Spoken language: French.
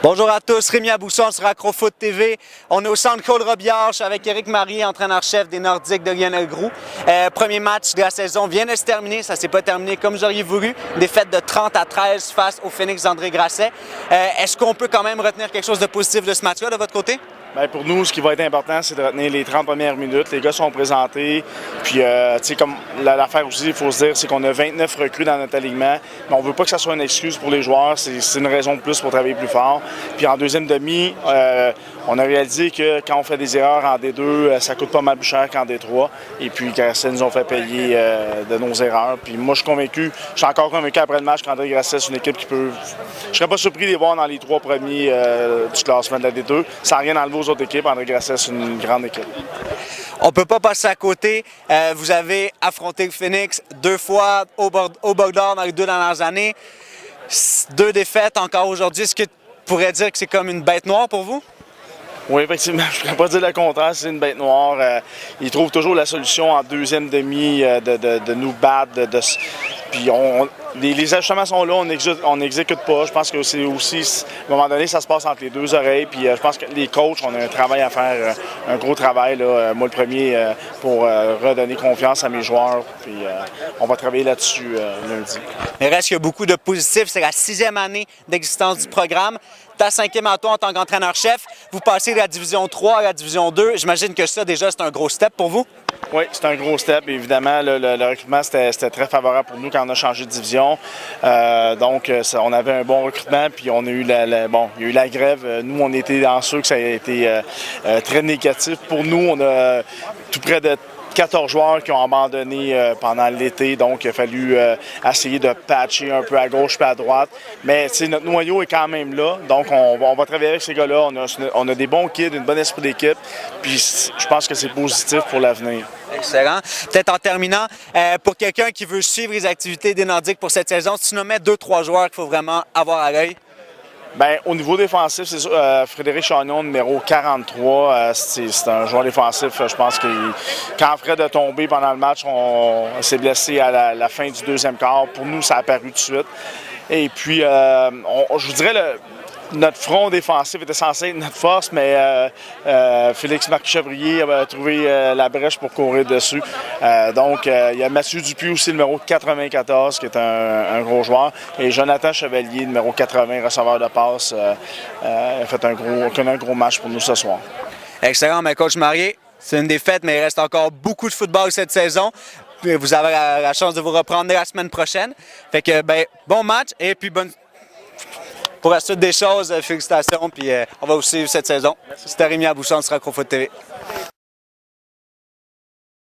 Bonjour à tous, Rémi Abousson sur Acrofoot TV. On est au centre Claude Robillard, je suis avec Éric Marié, entraîneur-chef des Nordiques de Lionel Groulx. Premier match de la saison vient de se terminer, ça ne s'est pas terminé comme j'aurais voulu. Défaite de 30-13 face au Phoenix d'André Grasset. Est-ce qu'on peut quand même retenir quelque chose de positif de ce match-là de votre côté? Bien, pour nous, ce qui va être important, c'est de retenir les 30 premières minutes. Les gars sont présentés. Puis, tu sais, comme l'affaire aussi, il faut se dire, c'est qu'on a 29 recrues dans notre alignement. Mais on ne veut pas que ça soit une excuse pour les joueurs. C'est une raison de plus pour travailler plus fort. Puis, en deuxième demi, on a réalisé que quand on fait des erreurs en D2, ça coûte pas mal plus cher qu'en D3. Et puis, Grasset nous ont fait payer de nos erreurs. Puis, moi, je suis encore convaincu après le match qu'André Grasset, c'est une équipe qui peut. Je serais pas surpris de les voir dans les 3 premiers du classement de la D2. Sans rien enlever aux autres équipes, André Grasset, c'est une grande équipe. On ne peut pas passer à côté. Vous avez affronté le Phoenix 2 fois au Bug d'Or dans les 2 dernières années. 2 défaites encore aujourd'hui. Est-ce que tu pourrais dire que c'est comme une bête noire pour vous? Oui, effectivement, je ne pourrais pas dire le contraire, c'est une bête noire. Ils trouvent toujours la solution en deuxième demi de nous battre. Puis les ajustements sont là, on n'exécute pas. Je pense que c'est aussi, à un moment donné, ça se passe entre les 2 oreilles. Puis je pense que les coachs, on a un travail à faire, un gros travail. Là, moi, le premier, pour redonner confiance à mes joueurs. Puis on va travailler là-dessus lundi. Il reste qu'il y a beaucoup de positifs. C'est la 6e année d'existence du programme. Ta 5e à toi en tant qu'entraîneur-chef. Vous passez de la Division 3 à la Division 2. J'imagine que ça, déjà, c'est un gros step pour vous? Oui, c'est un gros step. Évidemment, le recrutement, c'était très favorable pour nous quand on a changé de division. Donc, on avait un bon recrutement, puis on a eu il y a eu la grève. Nous, on était dans ceux que ça a été très négatif. Pour nous, on a tout près de 14 joueurs qui ont abandonné pendant l'été, donc il a fallu essayer de patcher un peu à gauche et à droite. Mais notre noyau est quand même là, donc on va travailler avec ces gars-là. On a des bons kids, une bonne esprit d'équipe, puis je pense que c'est positif pour l'avenir. Excellent. Peut-être en terminant, pour quelqu'un qui veut suivre les activités des Nordiques pour cette saison, si tu nommais 2-3 joueurs qu'il faut vraiment avoir à l'œil? Bien, au niveau défensif, c'est sûr, Frédéric Chagnon, numéro 43, c'est un joueur défensif. Je pense que quand Fred a tombé pendant le match, on s'est blessé à la fin du deuxième quart. Pour nous, ça a apparu tout de suite. Et puis, je vous dirais, notre front défensif était censé être notre force, mais Félix Marc-Chevrier a trouvé la brèche pour courir dessus. Donc, il y a Mathieu Dupuis aussi, numéro 94, qui est un gros joueur. Et Jonathan Chevalier, numéro 80, receveur de passe, a fait un gros match pour nous ce soir. Excellent, mais coach Marié, c'est une défaite, mais il reste encore beaucoup de football cette saison. Vous avez la chance de vous reprendre dès la semaine prochaine. Fait que, bon match et puis pour la suite des choses, félicitations, puis on va vous suivre cette saison. C'était Rémi Abousson sur Acrofoot TV.